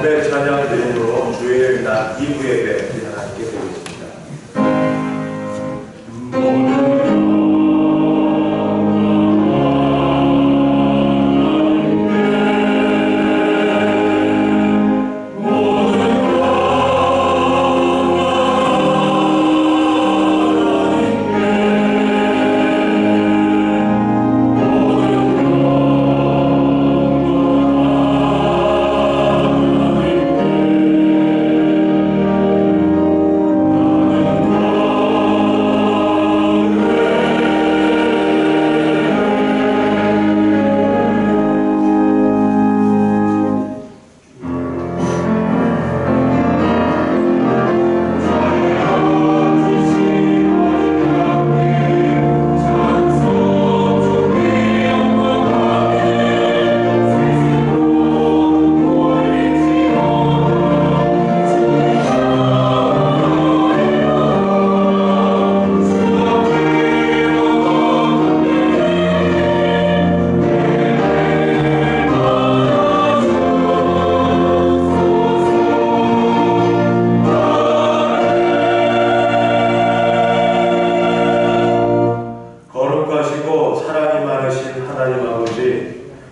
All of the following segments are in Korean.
노래 찬양 드림으로 주일 낮 2부 예배 하나님께 드리겠습니다.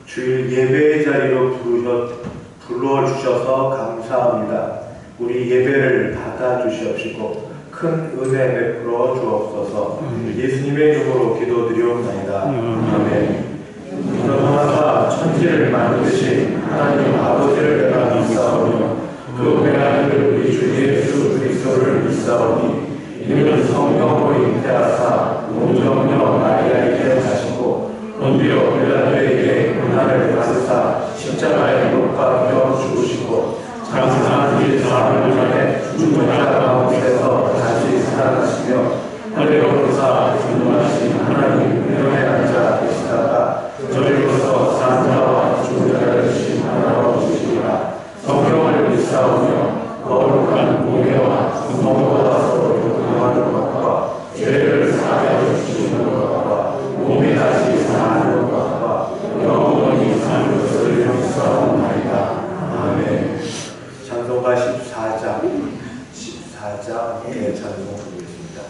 주일 예배의 자리로 불러주셔서 감사합니다. 우리 예배를 받아주시옵시고 큰 은혜 베풀어 주옵소서. 예수님의 이름으로 기도드리옵나이다. 아멘. 그러나 천지를 만드신 하나님 아버지를 내가 믿사오며 그 외아들 우리 주 예수 그리스도를 믿사오니 이는 성령으로 잉태하사 동정녀 마리아에게 가시고 본디오 빌라도에게 고난을 받으사 십자가에 못 박혀 죽으시고 장사한 일 사흘 전에 죽은 자 가운데서 다시 살아나시며 하늘로 오르사 분노하신 하나님 우편에 앉아 계시다가 저리로서 산 자와 죽은 자를 주신 하나로 오시리라. 성경을 믿사오며 거룩한 공회와 성도와 서로 교통하는 것과 죄를 사하여 주시는 것과 몸이 다시 사는 것과 영원히 사는 것을 믿사옵나이다. 아멘. 찬송가 14장 함께 찬송 부르겠습니다.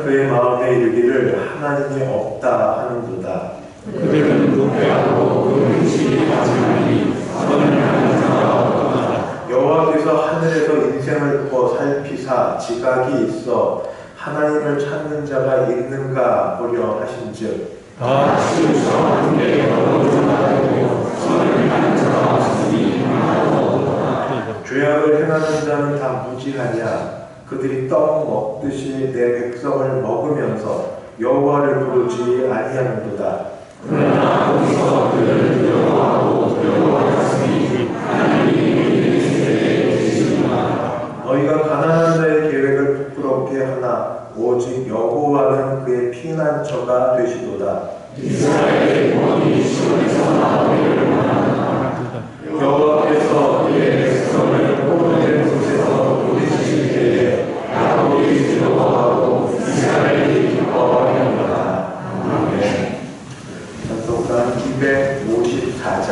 그의 마음에 이르기를 하나님이 없다 하는도다. 그들은 노래하고 그 음식이 마지막이 선을 하는 자가 없도다. 여호와께서 하늘에서 인생을 두어 살피사 지각이 있어 하나님을 찾는 자가 있는가 보려 하신즉 다 치우쳐 함께 더러운 자라고 선을 하는 자가 없으니 하나도 없도다. 죄악을 행하는 자는 다 무지하냐. 그들이 떡 먹듯이 내 백성을 먹으면서 여호와를 부르지 아니하는도다. 그러나 거기서 그들을 두려워하고 두려워하였으니 하나님이 우리 세대에 계시구나. 너희가 가난한 자의 계획을 부끄럽게 하나 오직 여호와는 그의 피난처가 되시도다. 이스라엘의 구원이 시온에서 나오기를 원하노라. 여호와께서 그의 백성을 포로된 곳에서 부르실 때에 야곱이 두려워하고 이스라엘이 기뻐하리로다. 아멘. 찬송가 254장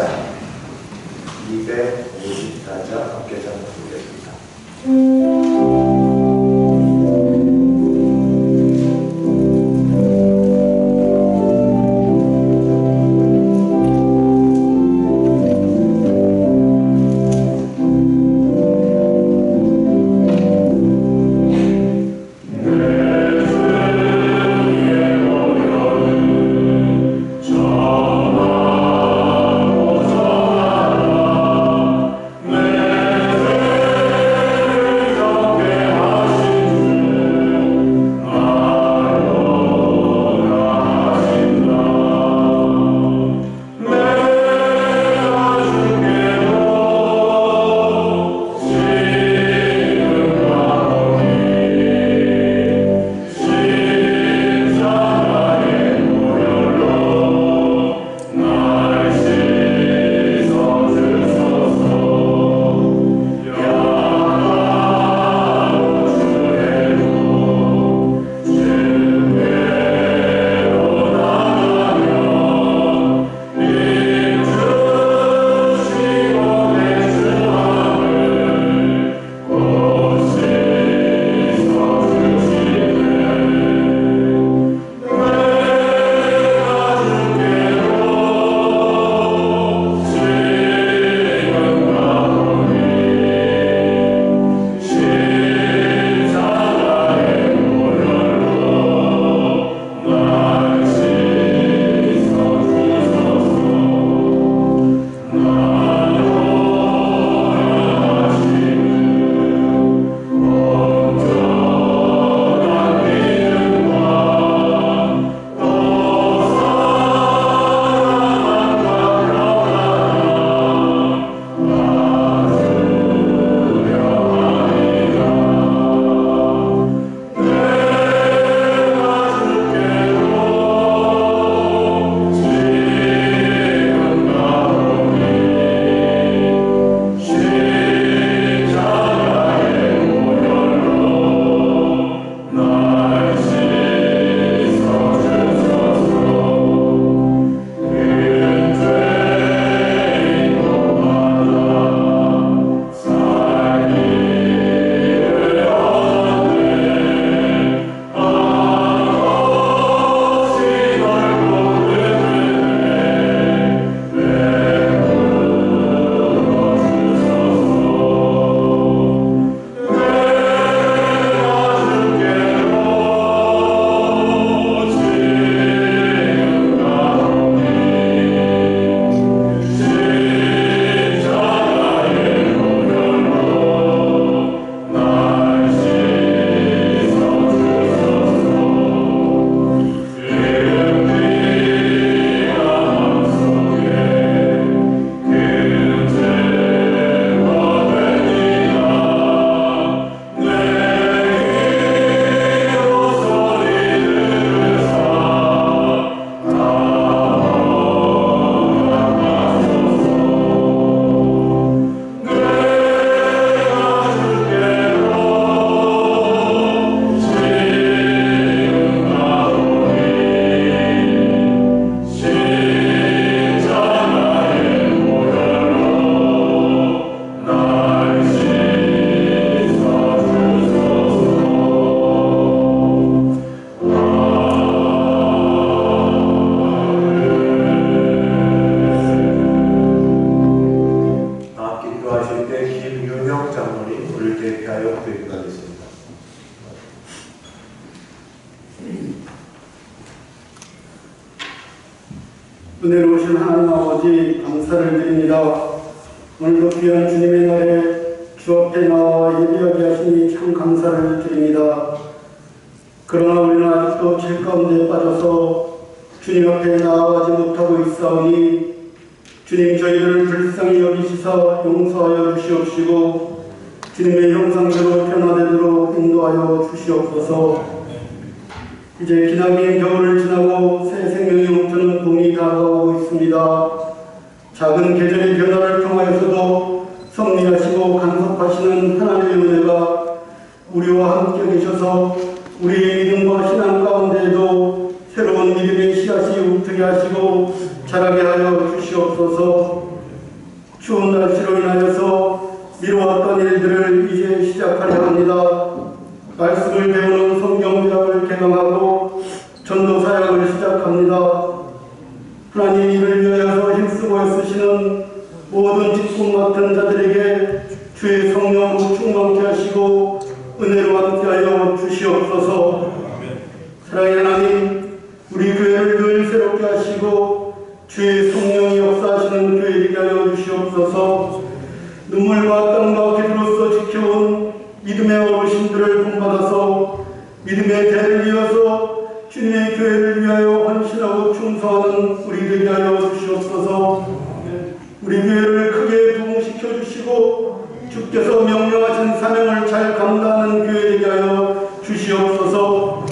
254장 함께 찬송드리겠습니다. 장로님 우리를 대표하여 기도하겠습니다. 은혜로우신 하나님 아버지 감사를 드립니다. 오늘도 귀한 주님의 날에 주 앞에 나와 예배하게 하시니 참 감사를 드립니다. 그러나 우리는 아직도 죄 가운데 빠져서 주님 앞에 나아가지 못하고 있사오니 주님 저희들을 불쌍히 여기시사 용서하여 주시옵시고 주님의 형상대로 변화되도록 인도하여 주시옵소서. 이제 기나긴 겨울을 지나고 새 생명이 멈추는 봄이 다가오고 있습니다. 작은 계절의 변화를 통하여서도 섭리하시고 간섭하시는 하나님의 은혜가 우리와 함께 계셔서 우리의 믿음과 신앙 가운데에도 새로운 믿음의 씨앗이 울트게 하시고 자라게 하여 주시옵소서. 추운 날씨로 인하여서 미뤄왔던 일들을 이제 시작하려 합니다. 말씀을 배우는 성경대학을 개강하고 전도 사역을 시작합니다. 하나님 이를 위하여서 힘쓰고 애쓰시는 모든 직분 맡은 자들에게 주의 성령으로 충만케 하시고 은혜로 함께하여 주시옵소서. 사랑의 하나님, 우리 교회를 늘 새롭게 하시고 주의 성령이 역사하시는 교회 되게 하여 주시옵소서. 눈물과 땀과 기도로서 지켜온 믿음의 어르신들을 본받아서 믿음의 대를 이어서 주님의 교회를 위하여 헌신하고 충성하는 우리 되게 하여 주시옵소서. 우리 교회를 크게 부흥시켜 주시고 주께서 명령하신 사명을 잘 감당하는 교회 되게 하여 주시옵소서.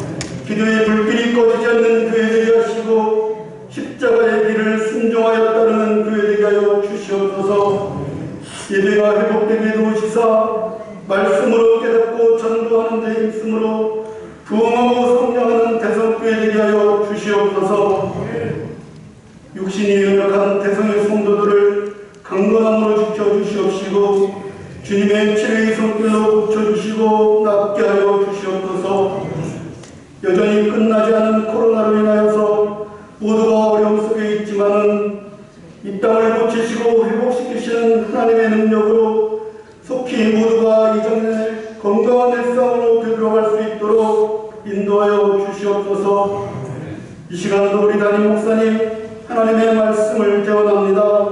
기도의 불길이 꺼지지 않는 교회 되게 하시고 십자가의 길을 순종하여 따르는 교회 되게 하여 주시옵소서. 예배가 회복되게 도우시사 말씀으로 깨닫고 전도하는 데 힘쓰므로 부흥하고 성장하는 대성교회 되게 하여 주시옵소서. 육신이 연약한 대성의 성도들을 강건함으로 지켜주시옵시고 주님의 치료의 손길로 붙여주시고 낫게 하여 주시옵소서. 여전히 끝나지 않은 코로나로 인하여서 모두가 어려움 속에 있지만은 이 땅을 고치시고 회복시키시는 하나님의 능력으로 속히 모두가 이전에 건강한 일상으로 되돌아갈 수 있도록 인도하여 주시옵소서. 이 시간도 우리 담임 목사님 하나님의 말씀을 대원합니다.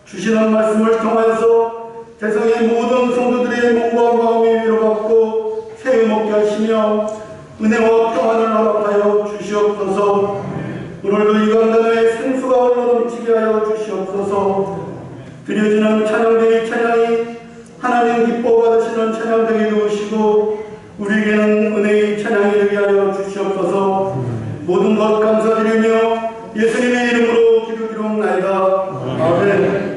주시는 말씀을 통하여서 대성의 모든 성도들의 몸과 마음이 위로받고 새해 먹게 하시며 은혜와 평안을 허락하여 주시옵소서. 오늘도 이 강단에 생수가 흘러넘치게 하여 주시옵소서. 드려지는 찬양대의 찬양이 하나님 기뻐 받으시는 찬양되게 도우시고 우리에게는 은혜의 찬양이 되게 하여 주시옵소서. 모든 것 감사드리며 예수님의 이름으로 기도드리옵나이다. 아멘.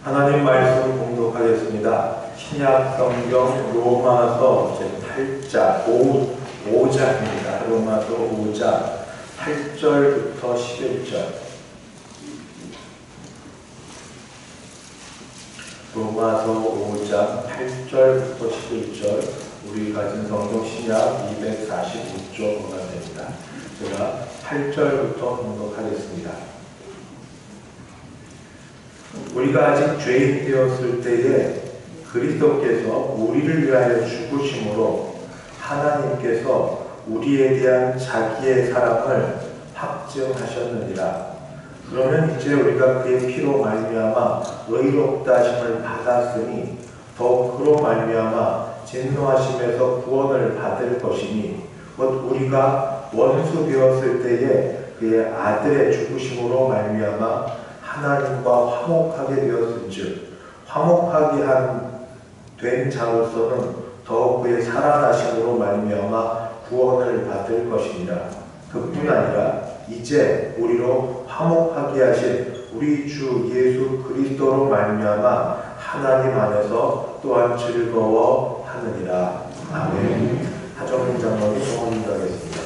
하나님 말씀 공독하겠습니다. 신약 성경 로마서 제8장 5장입니다. 로마서 5장 8절부터 11절. 로마서 5장 8절부터 11절. 우리 가진 성경 신약 245쪽만 됩니다. 제가 8절부터 공독하겠습니다. 우리가 아직 죄인 되었을 때에 그리스도께서 우리를 위하여 죽으심으로 하나님께서 우리에 대한 자기의 사랑을 확증하셨느니라. 그러면 이제 우리가 그의 피로 말미암아 의롭다 하심을 받았으니 더욱 그로 말미암아 진노하심에서 구원을 받을 것이니 곧 우리가 원수 되었을 때에 그의 아들의 죽으심으로 말미암아 하나님과 화목하게 되었은즉 화목하게 된 자로서는 더 더욱 그의 살아나심으로 말미암아 구원을 받을 것이니라. 그뿐 아니라 이제 우리로 화목하게 하신 우리 주 예수 그리스도로 말미암아 하나님 안에서 또한 즐거워하느니라. 아멘. 하정민 장로님 성원 인도하겠습니다.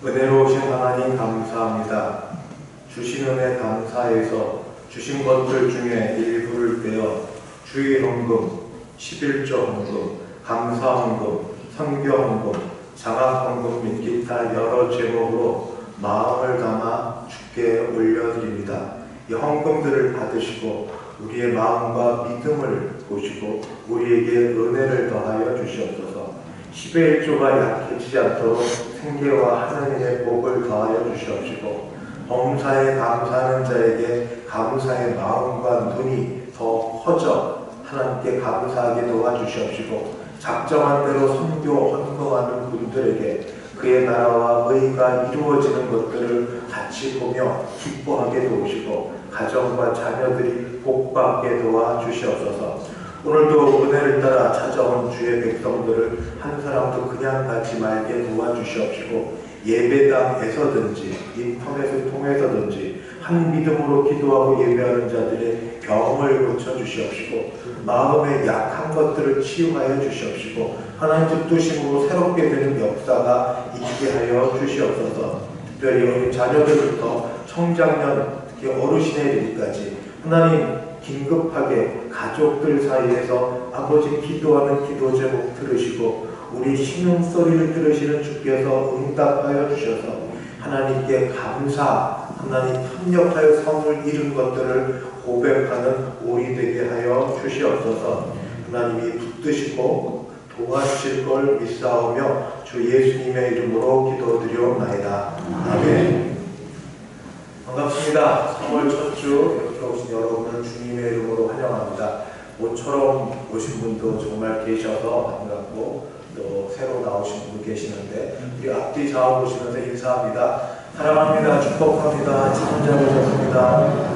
은혜로우신 하나님 감사합니다. 주신 은혜 감사해서 주신 것들 중에 일부를 떼어 주의 헌금, 11조 헌금, 감사 헌금, 선교 헌금, 장학 헌금 및 기타 여러 제목으로 마음을 담아 주께 올려드립니다. 이 헌금들을 받으시고 우리의 마음과 믿음을 보시고 우리에게 은혜를 더하여 주시옵소서. 10의 1조가 약해지지 않도록 생계와 하나님의 복을 더하여 주시옵시고 범사에 감사하는 자에게 감사의 마음과 눈이 더 커져 하나님께 감사하게 도와주시옵시고 작정한 대로 선교 헌금하는 분들에게 그의 나라와 의가 이루어지는 것들을 같이 보며 기뻐하게 도우시고 가정과 자녀들이 복받게 도와주시옵소서. 오늘도 은혜를 따라 찾아온 주의 백성들을 한 사람도 그냥 가지 말게 도와주시옵시고 예배당에서든지 인터넷을 통해서든지 한 믿음으로 기도하고 예배하는 자들의 병을 고쳐주시옵시고 마음의 약한 것들을 치유하여 주시옵시고 하나님 뜻심으로 새롭게 되는 역사가 있게 하여 주시옵소서. 특별히 자녀들부터 청장년 특히 어르신에 이르기까지 하나님 긴급하게 가족들 사이에서 아버지 기도하는 기도 제목 들으시고 우리 신음소리를 들으시는 주께서 응답하여 주셔서 하나님께 감사, 하나님 협력하여 성을 이룬 것들을 고백하는 우리 되게 하여 주시옵소서. 하나님이 붙드시고 도와주실 걸 믿사오며 주 예수님의 이름으로 기도드리옵나이다. 아멘. 반갑습니다. 3월 첫 주 이렇게 오신 여러분을 주님의 이름으로 환영합니다. 모처럼 오신 분도 정말 계셔서 반갑고 또 새로 나오신 분 계시는데 우리 앞뒤 좌우 보시면서 인사합니다. 사랑합니다. 축복합니다. 참 잘 오셨습니다.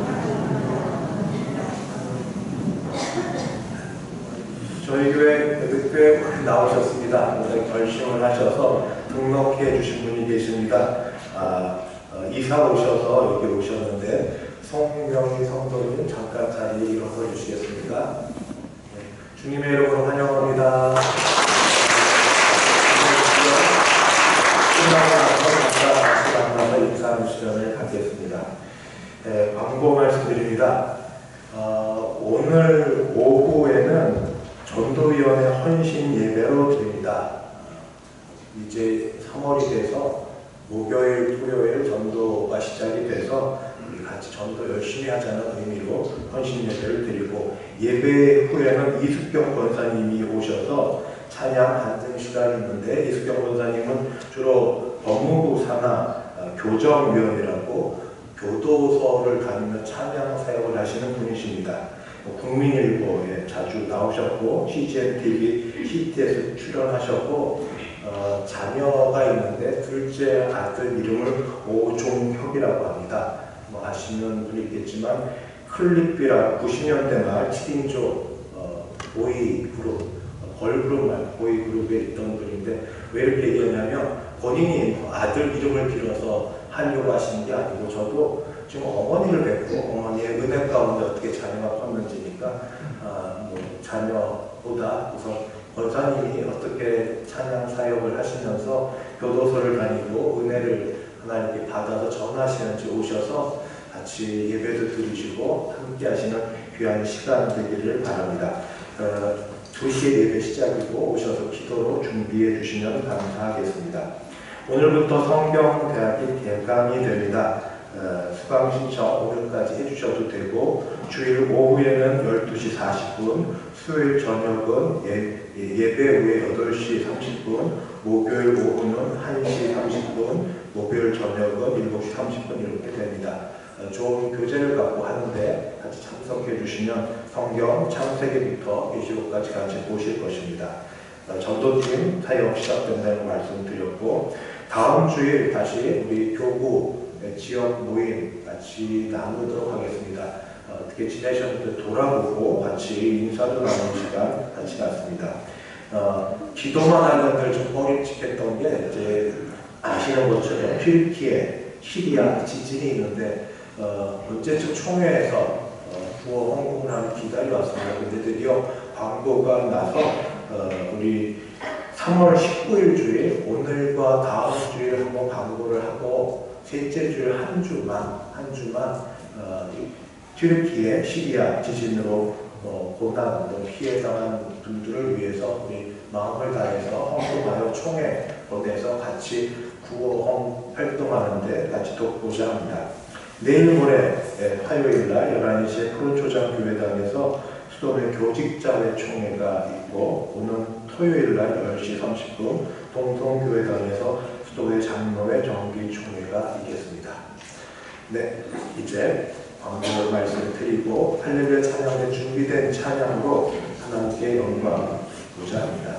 저희 교회 늑교에 나오셨습니다. 결심을 하셔서 등록해 주신 분이 계십니다. 이사 오셔서 여기 오셨는데 송명희 성도님 잠깐 자리에 일어서 주시겠습니까? 네. 주님의 이름으로 환영합니다. 말씀드립니다. 오늘 오후에는 전도위원회 헌신 예배로 드립니다. 이제 3월이 돼서 목요일, 토요일 전도가 시작이 돼서 우리 같이 전도 열심히 하자는 의미로 헌신 예배를 드리고, 예배 후에는 이숙경 권사님이 오셔서 찬양 간증 시간이 있는데, 이숙경 권사님은 주로 법무부 산하 교정위원이라고 교도소를 다니며 찬양 사역을 하시는 분이십니다. 국민일보에 자주 나오셨고, CGN TV, CT에서 출연하셨고, 자녀가 있는데 둘째 아들 이름을 오종혁이라고 합니다. 뭐 아시는 분이 있겠지만 클릭비라 90년대 말 7인조 보이 그룹, 걸그룹 말 보이 그룹에 있던 분인데, 왜 이렇게 얘기하냐면 본인이 아들 이름을 빌어서 하려고 하시는 게 아니고, 저도 지금 어머니를 뵙고 어머니의 은혜 가운데 어떻게 자녀가 컸는지니까 뭐 자녀보다 우선 권사님이 어떻게 찬양 사역을 하시면서 교도소를 다니고 은혜를 하나님께 받아서 전하시는지 오셔서 같이 예배도 드리시고 함께 하시는 귀한 시간 되기를 바랍니다. 2시에 예배 시작이고 오셔서 기도로 준비해 주시면 감사하겠습니다. 오늘부터 성경대학이 개강이 됩니다. 수강 신청 오늘까지 해주셔도 되고, 주일 오후에는 12시 40분, 수요일 저녁은 예배 후에 8시 30분, 목요일 오후는 1시 30분, 목요일 저녁은 7시 30분 이렇게 됩니다. 좋은 교재를 갖고 하는데 같이 참석해 주시면 성경 창세기부터 계시록까지 같이 보실 것입니다. 전도팀 사역 시작된다는 말씀 드렸고, 다음 주에 다시 우리 교구 지역 모임 같이 나누도록 하겠습니다. 어떻게 지내셨는지 돌아보고 같이 인사도 나누는 시간 같이 갖습니다. 기도만 하는 걸 좀 꺼림칙했던 게, 이제 아시는 것처럼 튀르키예, 시리아 지진이 있는데 언제쯤 총회에서 구호 헌금을 하는 기다려 왔습니다. 근데 드디어 광고가 나서 우리 3월 19일 주일, 오늘과 다음 주일 한번 광고를 하고, 셋째 주일 한 주만 튀르키예, 시리아 지진으로 고난, 피해당한 분들을 위해서 우리 마음을 다해서 헌금하여 총회 거기에서 같이 구호헌 활동하는데 같이 돕고자 합니다. 내일 모레 화요일날 11시에 푸른초장 교회당에서 수도회 교직자회 총회가 있고, 오는 토요일날 10시 30분 동성교회당에서 수도회 장로회 정기 총회가 있겠습니다. 네, 이제 광고 말씀을 드리고 할렐루야 찬양에 준비된 찬양으로 하나님께 영광 보자 합니다.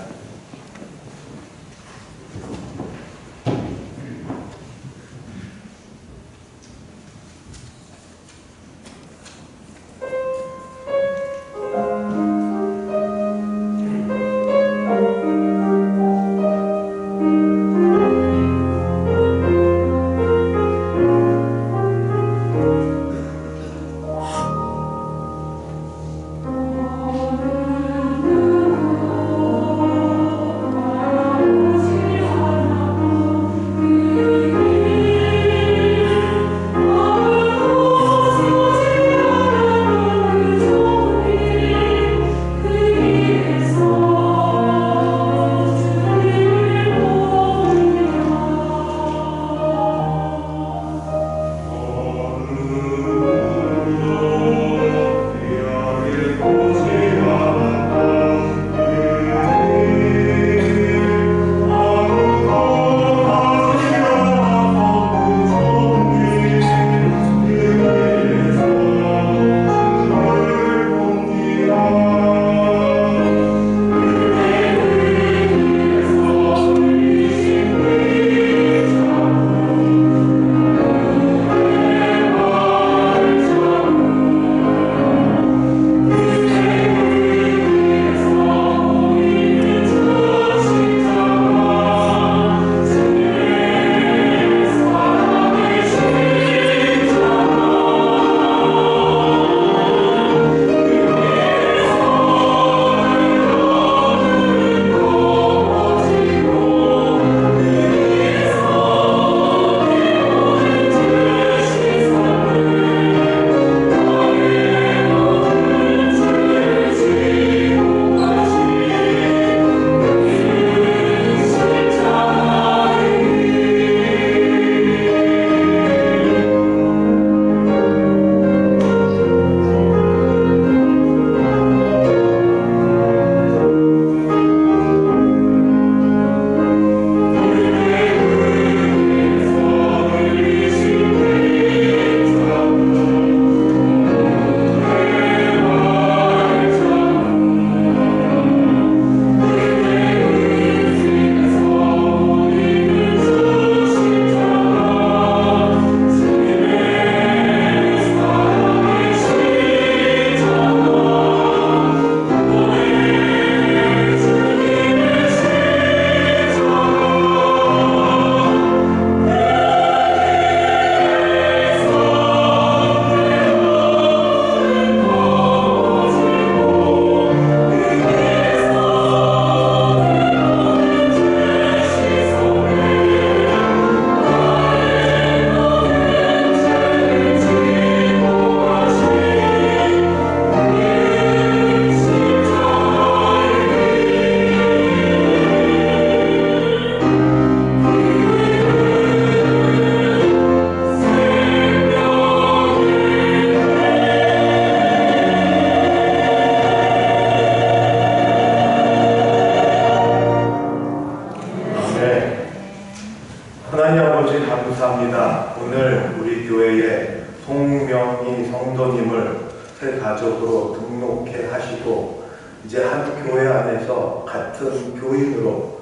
감사합니다. 오늘 우리 교회에 송명희 성도님을 새 가족으로 등록해 하시고 이제 한 교회 안에서 같은 교인으로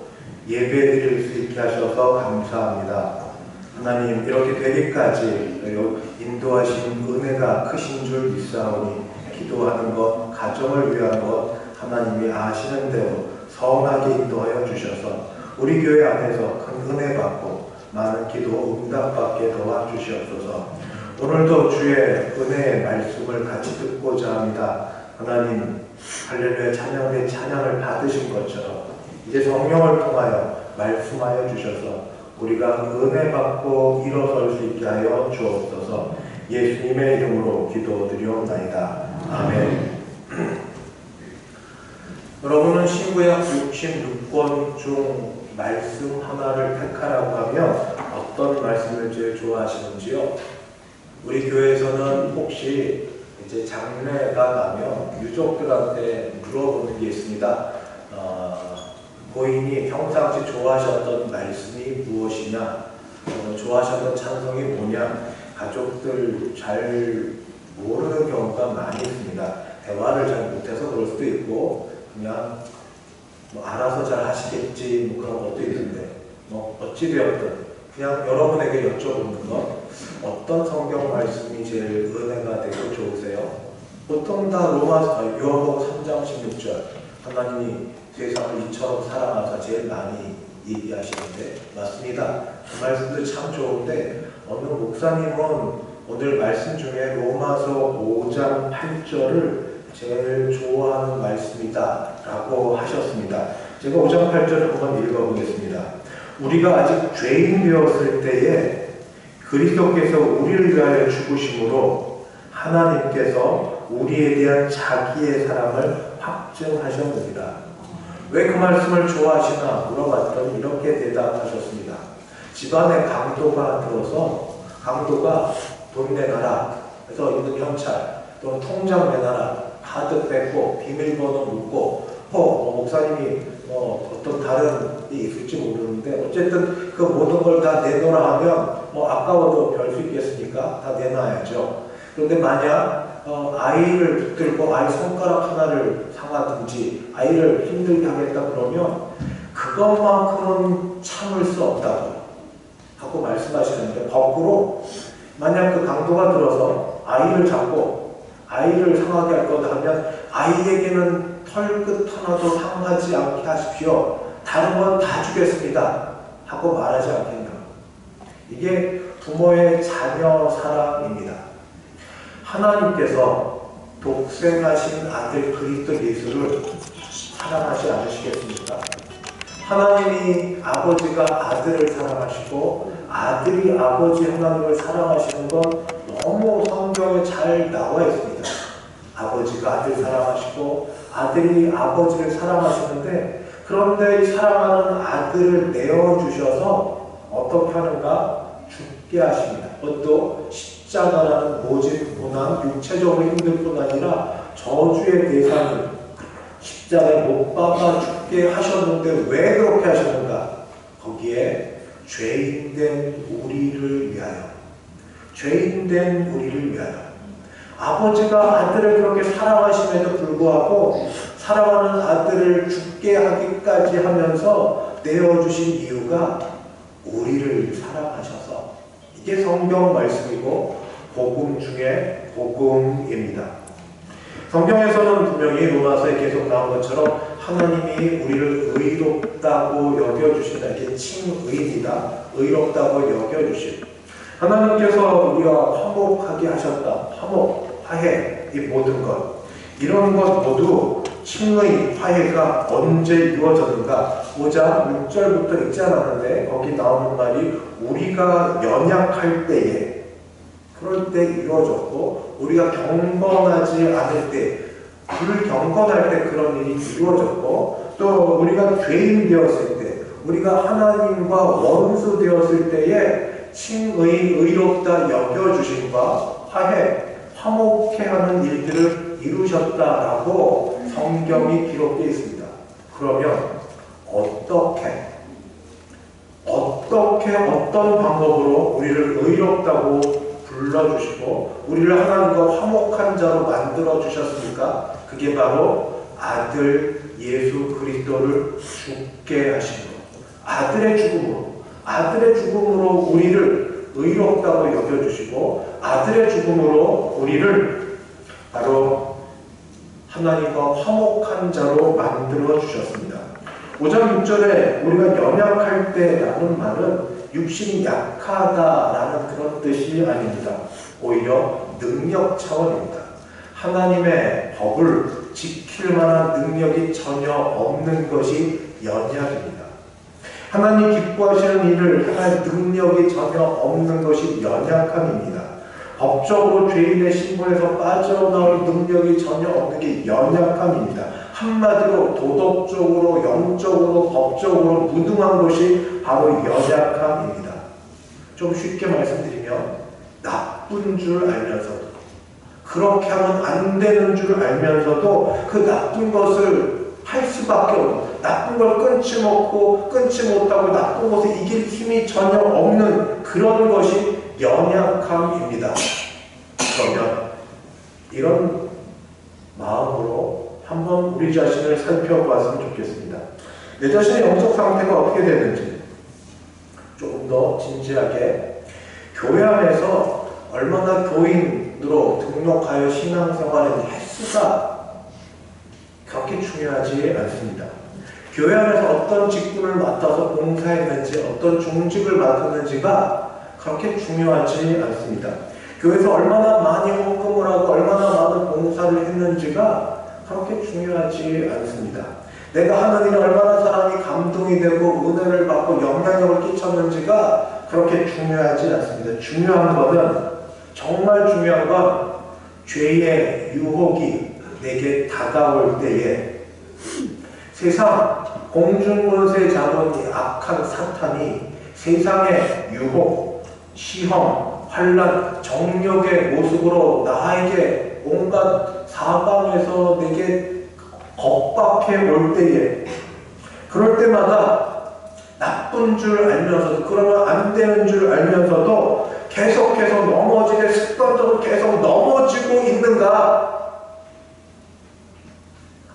예배드릴 수 있게 하셔서 감사합니다. 하나님, 이렇게 되기까지 인도하신 은혜가 크신 줄 믿사오니 기도하는 것, 가정을 위한 것 하나님이 아시는 대로 선하게 인도하여 주셔서 우리 교회 안에서 큰 은혜 받고 많은 기도 응답받게 도와주시옵소서. 오늘도 주의 은혜의 말씀을 같이 듣고자 합니다. 하나님, 할렐루야 찬양의 찬양을 받으신 것처럼 이제 성령을 통하여 말씀하여 주셔서 우리가 은혜 받고 일어설 수 있게 하여 주옵소서. 예수님의 이름으로 기도드리옵나이다. 아멘. 여러분은 신구약 66권 중 말씀 하나를 택하라고 하면 어떤 말씀을 제일 좋아하시는지요? 우리 교회에서는 혹시 이제 장례가 나면 유족들한테 물어보는 게 있습니다. 고인이 평상시 좋아하셨던 말씀이 무엇이냐, 좋아하셨던 찬송이 뭐냐, 가족들 잘 모르는 경우가 많이 있습니다. 대화를 잘 못해서 그럴 수도 있고 그냥 알아서 잘 하시겠지 그런 것도 있는데 어찌되었든 그냥 여러분에게 여쭤보는 것, 어떤 성경 말씀이 제일 은혜가 되고 좋으세요? 보통 다 요한복음 3장 16절 하나님이 세상을 이처럼 사랑하사 제일 많이 얘기하시는데 맞습니다. 그 말씀도 참 좋은데 어느 목사님은 오늘 말씀 중에 로마서 5장 8절을 제일 좋아하는 말씀이다 라고 하셨습니다. 제가 5장 8절을 한번 읽어보겠습니다. 우리가 아직 죄인 되었을 때에 그리스도께서 우리를 위하여 죽으심으로 하나님께서 우리에 대한 자기의 사랑을 확증하셨느니라. 왜 그 말씀을 좋아하시나 물어봤더니 이렇게 대답하셨습니다. 집안에 강도가 들어서 강도가 돈 내놔라, 그래서 있는 경찰 또는 통장 내놔라, 카드 뺏고 비밀번호 묻고 목사님이 어떤 다른 일이 있을지 모르는데 어쨌든 그 모든 걸 다 내놓으라 하면 아까워도 별 수 있겠습니까? 다 내놔야죠. 그런데 만약 아이를 붙들고 아이 손가락 하나를 상하든지 아이를 힘들게 하겠다 그러면 그것만큼은 참을 수 없다고 하고 말씀하시는데, 거꾸로 만약 그 강도가 들어서 아이를 잡고 아이를 상하게 할 거다 하면 아이에게는 털끝 하나도 상하지 않게 하십시오. 다른 건 다 주겠습니다 하고 말하지 않겠냐. 이게 부모의 자녀 사랑입니다. 하나님께서 독생하신 아들 그리스도 예수를 사랑하지 않으시겠습니까? 하나님이 아버지가 아들을 사랑하시고 아들이 아버지 하나님을 사랑하시는 건 너무 성경에 잘 나와 있습니다. 아버지가 아들 사랑하시고 아들이 아버지를 사랑하시는데, 그런데 이 사랑하는 아들을 내어주셔서 어떻게 하는가? 죽게 하십니다. 그것도 십자가라는 모진 고난, 육체적으로 힘들 뿐 아니라 저주의 대상인 십자가에 못 박아 죽게 하셨는데 왜 그렇게 하셨는가? 거기에 죄인된 우리를 위하여, 죄인된 우리를 위하여. 아버지가 아들을 그렇게 사랑하심에도 불구하고 사랑하는 아들을 죽게 하기까지 하면서 내어주신 이유가 우리를 사랑하셔서. 이게 성경 말씀이고 복음 중에 복음입니다. 성경에서는 분명히 로마서에 계속 나온 것처럼 하나님이 우리를 의롭다고 여겨주신다. 이게 칭의이다. 의롭다고 여겨주신. 하나님께서 우리와 화목하게 하셨다. 화목, 화해, 이 모든 것. 이런 것 모두 칭의, 화해가 언제 이루어졌는가? 5장 6절부터 읽지 않았는데 거기 나오는 말이 우리가 연약할 때에, 그럴 때 이루어졌고, 우리가 경건하지 않을 때, 불경건할 때 그런 일이 이루어졌고, 또 우리가 죄인 되었을 때, 우리가 하나님과 원수 되었을 때에 칭의, 의롭다 여겨주심과 화해, 화목해 하는 일들을 이루셨다라고 성경이 기록되어 있습니다. 그러면 어떻게 어떤 방법으로 우리를 의롭다고 불러주시고 우리를 하나님과 화목한 자로 만들어 주셨습니까? 그게 바로 아들 예수 그리스도를 죽게 하신 것. 아들의 죽음으로 우리를 의롭다고 여겨주시고 아들의 죽음으로 우리를 바로 하나님과 화목한 자로 만들어 주셨습니다. 5장 6절에 우리가 연약할 때라는 말은 육신이 약하다라는 그런 뜻이 아닙니다. 오히려 능력 차원입니다. 하나님의 법을 지킬 만한 능력이 전혀 없는 것이 연약입니다. 하나님 기뻐하시는 일을 할 능력이 전혀 없는 것이 연약함입니다. 법적으로 죄인의 신분에서 빠져나올 능력이 전혀 없는 게 연약함입니다. 한마디로 도덕적으로, 영적으로, 법적으로 무능한 것이 바로 연약함입니다. 좀 쉽게 말씀드리면 나쁜 줄 알면서도 그렇게 하면 안 되는 줄 알면서도 그 나쁜 것을 할 수밖에 없는, 나쁜 걸 끊지 못하고 나쁜 것을 이길 힘이 전혀 없는 그런 것이 연약함입니다. 그러면 이런 마음으로 한번 우리 자신을 살펴보았으면 좋겠습니다. 내 자신의 영적 상태가 어떻게 되는지 조금 더 진지하게 교회 안에서 얼마나 교인으로 등록하여 신앙생활을 횟수가 그렇게 중요하지 않습니다. 교회 안에서 어떤 직분을 맡아서 봉사했는지 어떤 중직을 맡았는지가 그렇게 중요하지 않습니다. 교회에서 얼마나 많이 헌금을 하고 얼마나 많은 봉사를 했는지가 그렇게 중요하지 않습니다. 내가 하는 일에 얼마나 사람이 감동이 되고 은혜를 받고 영향력을 끼쳤는지가 그렇게 중요하지 않습니다. 중요한 것은, 정말 중요한 건 죄의 유혹이 내게 다가올 때에 세상 공중권세 자본이 악한 사탄이 세상의 유혹, 시험, 환난, 정력의 모습으로 나에게 온갖 사방에서 내게 겁박해 올 때에, 그럴 때마다 나쁜 줄 알면서도, 그러면 안 되는 줄 알면서도 계속해서 넘어지게 습관적으로 계속 넘어지고 있는가?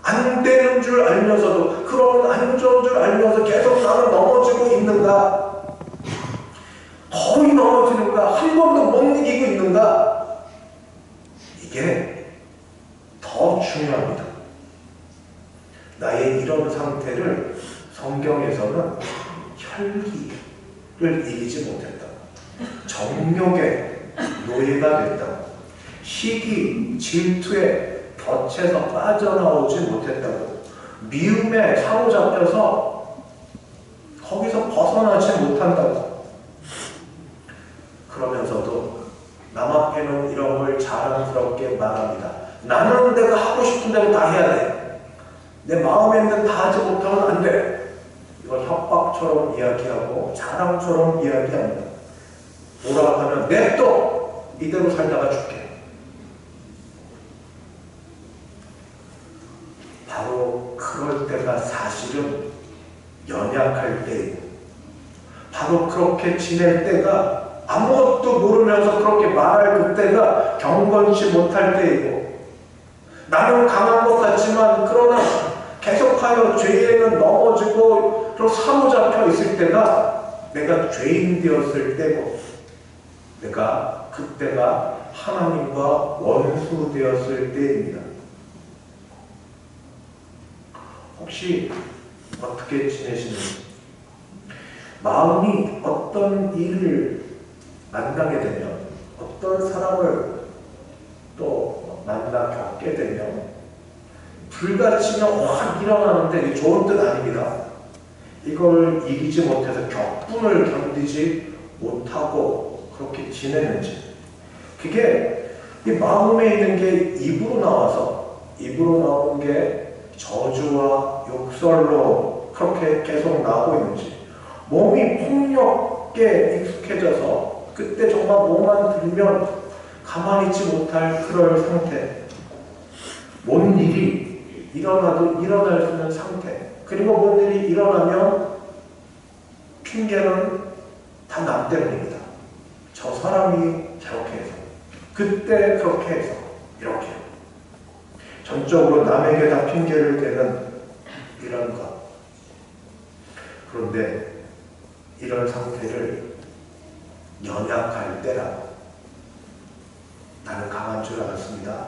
안 되는 줄 알면서도, 그러면 안 좋은 줄 알면서 계속 나는 넘어지고 있는가? 거의 넘어지는가? 한 번도 못 이기고 있는가? 이게 더 중요합니다. 나의 이런 상태를 성경에서는 혈기를 이기지 못했다, 정욕의 노예가 됐다, 시기, 질투에 덫에서 빠져나오지 못했다고, 미움에 사로잡혀서 거기서 벗어나지 못한다고. 그러면서도 남 앞에는 이런 걸 자랑스럽게 말합니다. 나는 내가 하고 싶은 대로 다 해야 돼. 내 마음에 있는 다 하지 못하면 안 돼. 이걸 협박처럼 이야기하고 자랑처럼 이야기합니다. 뭐라고 하면 냅둬, 이대로 살다가 죽게. 바로 그럴 때가 사실은 연약할 때이고, 바로 그렇게 지낼 때가, 아무것도 모르면서 그렇게 말할 그때가 경건치 못할 때이고, 나는 강한 것 같지만 그러나 계속하여 죄에는 넘어지고 또 사로잡혀 있을 때가 내가 죄인 되었을 때고, 내가 그때가 하나님과 원수 되었을 때입니다. 혹시 어떻게 지내시는지, 마음이 어떤 일을 만나게 되면, 어떤 사람을 또 만나 겪게 되면 불같이면 확 일어나는데 이게 좋은 뜻 아닙니다. 이걸 이기지 못해서 격분을 견디지 못하고 그렇게 지내는지, 그게 이 마음에 있는 게 입으로 나오는 게 저주와 욕설로 그렇게 계속 나오고 있는지, 몸이 폭력에 익숙해져서 그때 정말 뭐만 들면 가만히 있지 못할 그럴 상태, 뭔 일이 일어나도 일어날 수 있는 상태, 그리고 뭔 일이 일어나면 핑계는 다 남 때문입니다. 저 사람이 저렇게 해서, 그때 그렇게 해서, 이렇게. 전적으로 남에게 다 핑계를 대는 이런 것. 그런데 이런 상태를 연약할 때라고. 나는 강한 줄 알았습니다.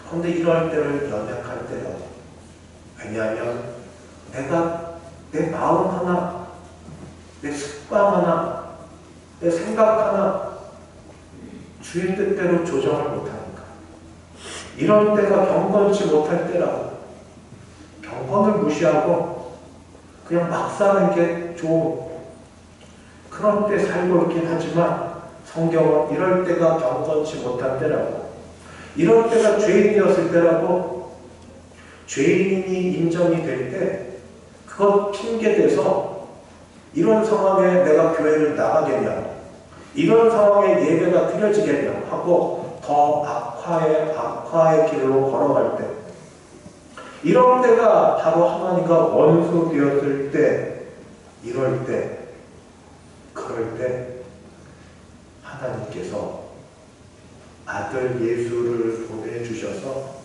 그런데 이럴 때를 연약할 때라고. 왜냐하면 내가 내 마음 하나, 내 습관 하나, 내 생각 하나 주의 뜻대로 조정을 못하니까. 이런 때가 경건치 못할 때라고. 경건을 무시하고 그냥 막 사는 게 좋은 그런 때 살고 있긴 하지만 성경은 이럴 때가 경건치 못할 때라고. 이럴 때가 죄인이었을 때라고. 죄인이 인정이 될 때 그것 핑계대서 이런 상황에 내가 교회를 나가겠냐, 이런 상황에 예배가 드려지겠냐 하고 더 악화의 길로 걸어갈 때, 이런 때가 바로 하나님과 원수 되었을 때, 이럴 때, 그럴 때 하나님께서 아들 예수를 보내주셔서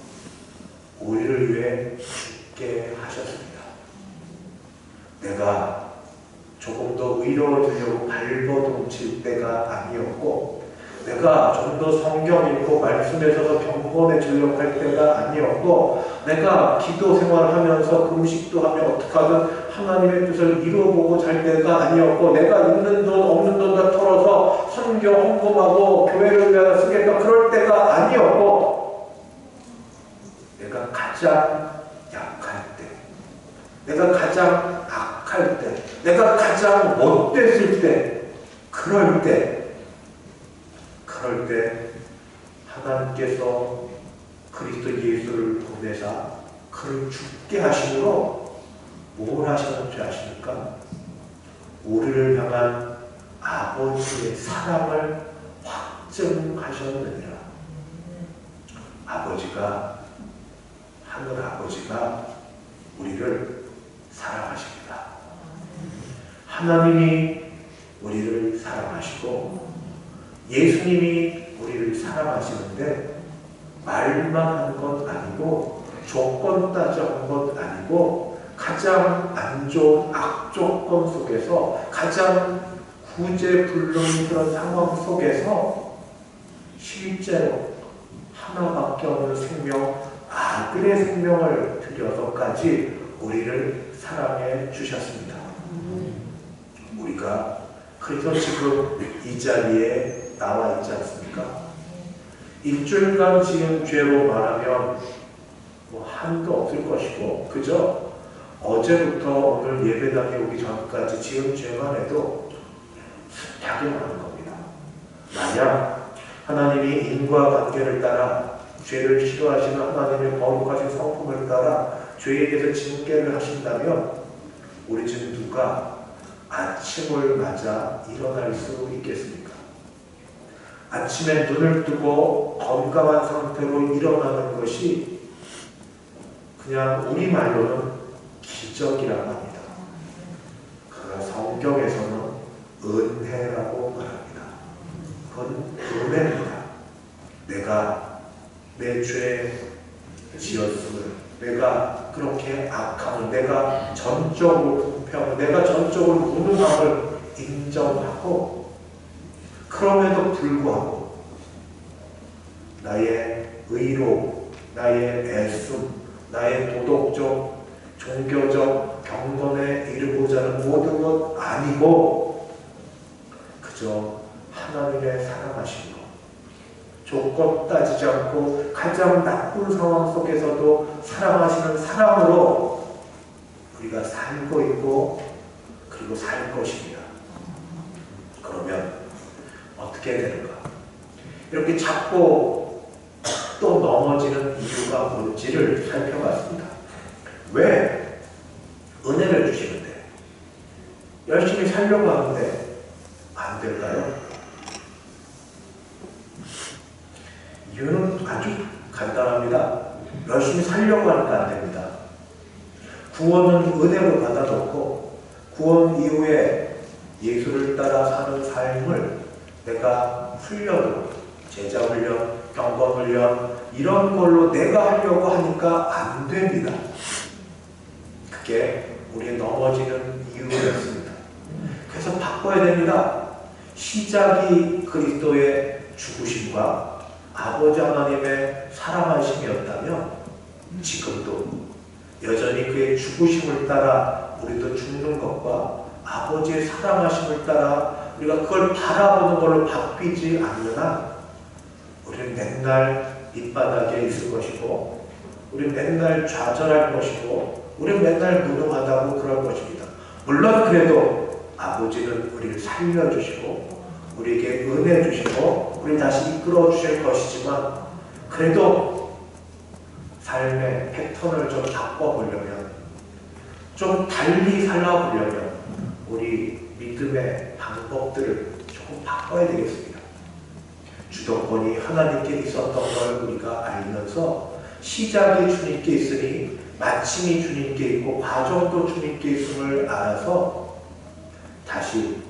우리를 위해 죽게 하셨습니다. 내가 조금 더 의로워지려고 발버둥칠 때가 아니었고, 내가 좀 더 성경 읽고 말씀에서 경건해지려고 할 때가 아니었고, 내가 기도 생활하면서 금식도 하며 어떻게 하든 하나님의 뜻을 이루어보고 잘 때가 아니었고, 내가 있는 돈 없는 돈 다 털어서 선교 헌금하고 교회를 위하여 쓰겠다 그럴 때가 아니었고, 내가 가장 약할 때, 내가 가장 악할 때, 내가 가장 못됐을 때, 그럴 때 하나님께서 그리스도 예수를 보내사 그를 죽게 하심으로 뭘 하셨는지 아십니까? 우리를 향한 아버지의 사랑을 확증하셨느니라. 하늘 아버지가 우리를 사랑하십니다. 하나님이 우리를 사랑하시고 예수님이 우리를 사랑하시는데 말만 한 것 아니고 조건 따져 한 것 아니고 가장 안 좋은 악조건 속에서 가장 구제불능한 그런 상황 속에서 실제로 하나밖에 없는 생명, 아들의 생명을 들여서까지 우리를 사랑해 주셨습니다. 우리가 그래서 지금 이 자리에 나와 있지 않습니까? 일주일간 지은 죄로 말하면 뭐 한도 없을 것이고, 그저 어제부터 오늘 예배당에 오기 전까지 지은 죄만 해도 숫하게 많은 겁니다. 만약 하나님이 인과 관계를 따라 죄를 싫어하시는 하나님의 거룩하신 성품을 따라 죄에 대해서 징계를 하신다면 우리 중 누가 아침을 맞아 일어날 수 있겠습니까? 아침에 눈을 뜨고 건강한 상태로 일어나는 것이 그냥 우리말로는 기적이라고 합니다. 그러나 성경에서는 은혜라고 말합니다. 그건 은혜입니다. 내가 내 죄 지었음을, 내가 그렇게 악함을, 내가 전적으로 부패함을, 내가 전적으로 무능함을 인정하고, 그럼에도 불구하고 나의 의로, 나의 애씀, 나의 도덕적, 종교적 경건에 이르고자 하는 모든 것 아니고 그저 하나님의 사랑하신 것, 조건 따지지 않고 가장 나쁜 상황 속에서도 사랑하시는 사랑으로 우리가 살고 있고 그리고 살 것입니다. 그러면 어떻게 되는가? 이렇게 자꾸 또 넘어지는 이유가 뭔지를 살펴봤습니다. 왜 은혜를 주시는데 열심히 살려고 하는데 안 될까요? 이유는 아주 간단합니다. 열심히 살려고 하니까 안 됩니다. 구원은 은혜로 받아놓고 구원 이후에 예수를 따라 사는 삶을 내가 훈련으로, 제자 훈련, 경건 훈련 이런 걸로 내가 하려고 하니까 안 됩니다. 그게 우리의 넘어지는 이유였습니다. 그래서 바꿔야 됩니다. 시작이 그리스도의 죽으심과 아버지 하나님의 사랑하심이었다면 지금도 여전히 그의 죽으심을 따라 우리도 죽는 것과 아버지의 사랑하심을 따라 우리가 그걸 바라보는 걸로 바뀌지 않는 한 우리는 맨날 밑바닥에 있을 것이고 우리는 맨날 좌절할 것이고 우리는 맨날 무능하다고 그럴 것입니다. 물론 그래도 아버지는 우리를 살려주시고 우리에게 은혜 주시고 우리를 다시 이끌어 주실 것이지만 그래도 삶의 패턴을 좀 바꿔보려면 좀 달리 살아보려면 우리 믿음의 방법들을 조금 바꿔야 되겠습니다. 주도권이 하나님께 있었던 걸 우리가 알면서 시작이 주님께 있으니 마침이 주님께 있고 과정도 주님께 있음을 알아서 다시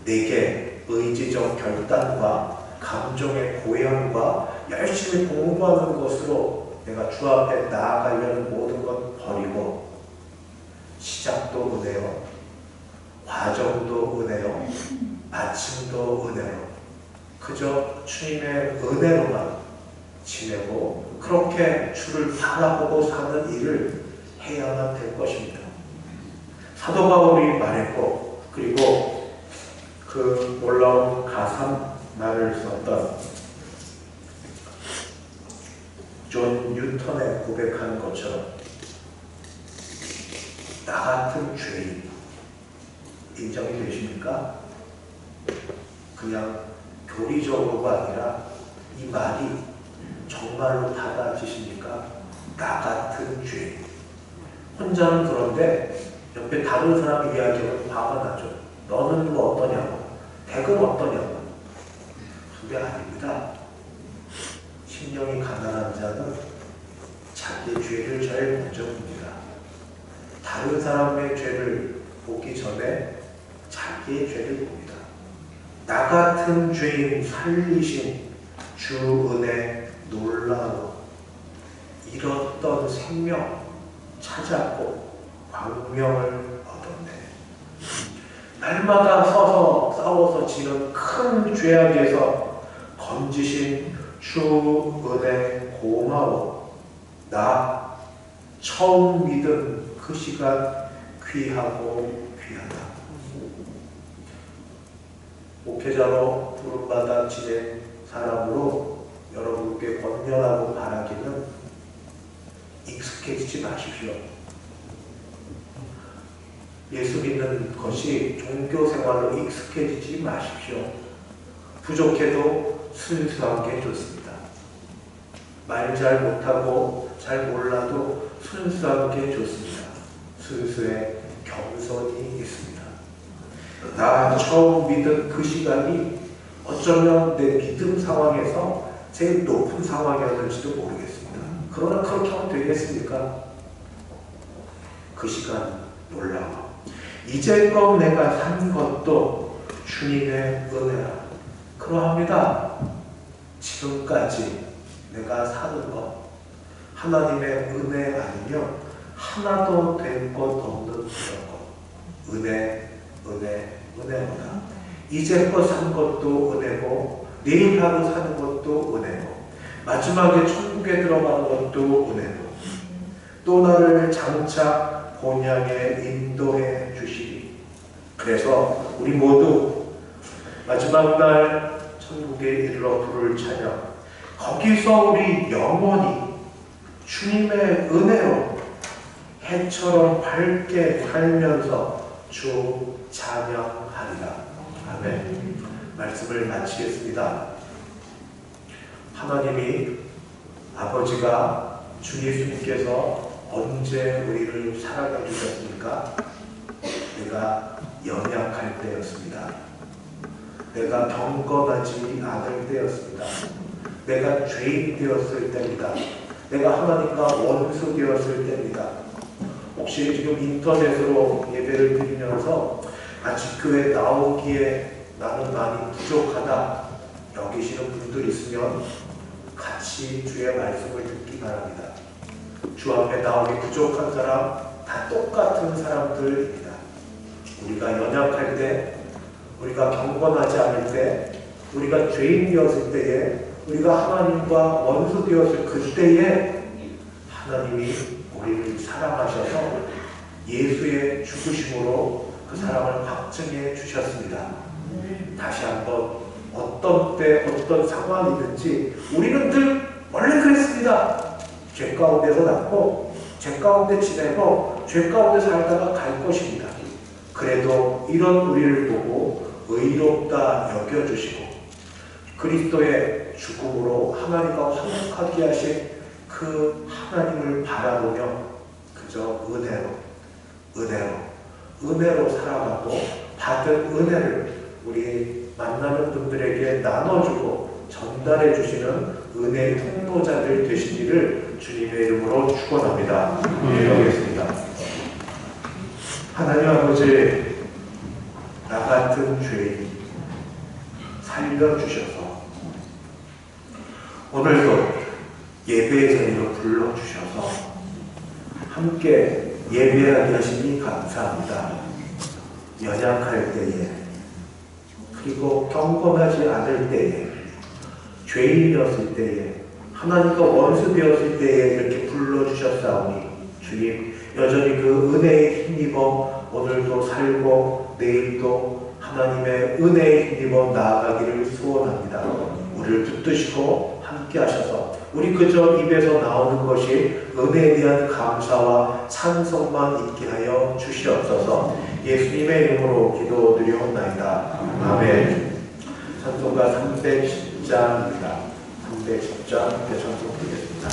내게 의지적 결단과 감정의 고연과 열심히 공부하는 것으로 내가 주 앞에 나아가려는 모든 것 버리고 시작도 은혜요, 과정도 은혜요, 마침도 은혜요, 그저 주님의 은혜로만 지내고 그렇게 주를 바라보고 사는 일을 해야만 될 것입니다. 사도 바울이 말했고 그리고 그 놀라운 가사말을 썼던 존 뉴턴의 고백하는 것처럼 나 같은 죄인 인정이 되십니까? 그냥 교리적으로가 아니라 이 말이 정말로 받아지십니까? 나 같은 죄인. 혼자는 그런데 옆에 다른 사람 이야기는 화가 나죠. 너는 뭐 어떠냐고, 댁은 어떠냐고. 근데 아닙니다. 심령이 가난한 자는 자기의 죄를 제일 먼저 봅니다. 다른 사람의 죄를 보기 전에 자기의 죄를 봅니다. 나 같은 죄인 살리신 주 은혜 놀라워. 잃었던 생명 찾았고 광명을 얻었네. 날마다 서서 싸워서 지는 큰 죄악에서 건지신 주 은혜 고마워. 나 처음 믿은 그 시간 귀하고 귀하다. 목회자로 부름받아 지낸 사람으로 여러분께 권면하고 바라기는 익숙해지지 마십시오. 예수 믿는 것이 종교 생활로 익숙해지지 마십시오. 부족해도 순수한 게 좋습니다. 말 잘 못하고 잘 몰라도 순수한 게 좋습니다. 순수에 겸손이 있습니다. 나 처음 믿은 그 시간이 어쩌면 내 믿음 상황에서 제일 높은 상황이었는지도 모르겠습니다. 그러나 그렇게 하면 되겠습니까? 그 시간 놀라워. 이제껏 내가 산 것도 주님의 은혜라. 그러합니다. 지금까지 내가 사는 것 하나님의 은혜 아니면 하나도 될 것 없는 그런 것. 은혜, 은혜보다 이제껏 산 것도 은혜고 내일 하고 사는 것도 은혜고 마지막에 천국에 들어가는 것도 은혜고 또 나를 장차 본향에 인도해 주시리. 그래서 우리 모두 마지막 날 천국에 이르러 부를 찬양, 거기서 우리 영원히 주님의 은혜로 해처럼 밝게 살면서 주 찬양하리라. 아멘. 말씀을 마치겠습니다. 하나님이 아버지가 주 예수님께서 언제 우리를 사랑해 주셨습니까? 내가 연약할 때였습니다. 내가 경건하지 않을 때였습니다. 내가 죄인 되었을 때입니다. 내가 하나님과 원수 되었을 때입니다. 혹시 지금 인터넷으로 예배 예배를 드리면서 아직 교회 나오기에 나는 많이 부족하다 여기시는 분들 있으면 같이 주의 말씀을 듣기 바랍니다. 주 앞에 나오기 부족한 사람 다 똑같은 사람들입니다. 우리가 연약할 때, 우리가 경건하지 않을 때, 우리가 죄인이었을 때에, 우리가 하나님과 원수 되었을 그때에 하나님이 우리를 사랑하셔서 예수의 죽으심으로 그 사랑을 확증해 주셨습니다. 다시 한번 어떤 때 어떤 상황이든지 우리는 늘 원래 그랬습니다. 죄 가운데서 났고 죄 가운데 지내고 죄 가운데 살다가 갈 것입니다. 그래도 이런 우리를 보고 의롭다 여겨주시고 그리스도의 죽음으로 하나님과 화목하게 하신 그 하나님을 바라보며 그저 은혜로 살아가고 받은 은혜를 우리 만나는 분들에게 나눠주고 전달해 주시는 은혜의 통로자들 되시기를 주님의 이름으로 축원합니다. 기도하겠습니다. 하나님 아버지, 나 같은 죄인 살려주셔서 오늘도 예배의 자리로 불러주셔서 함께 예배하게 하시니 감사합니다. 연약할 때에 그리고 경건하지 않을 때에 죄인이었을 때에 하나님과 원수 되었을 때에 이렇게 불러주셨사오니 주님 여전히 그 은혜에 힘입어 오늘도 살고 내일도 하나님의 은혜에 힘입어 나아가기를 소원합니다. 우리를 붙드시고 함께 하셔서 우리 그저 입에서 나오는 것이 은혜에 대한 감사와 찬송만 있게 하여 주시옵소서. 예수님의 이름으로 기도드리옵나이다. 아멘. 찬송가 310장입니다. 310장 대찬송 드리겠습니다.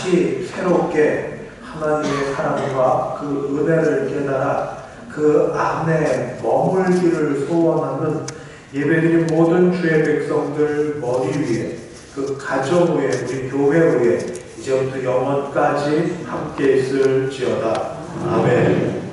다시 새롭게 하나님의 사랑과 그 은혜를 깨달아 그 안에 머물기를 소원하는 예배드린 모든 주의 백성들 머리 위에, 그 가정 위에, 우리 교회 위에 이제부터 영원까지 함께 있을지어다. 아멘.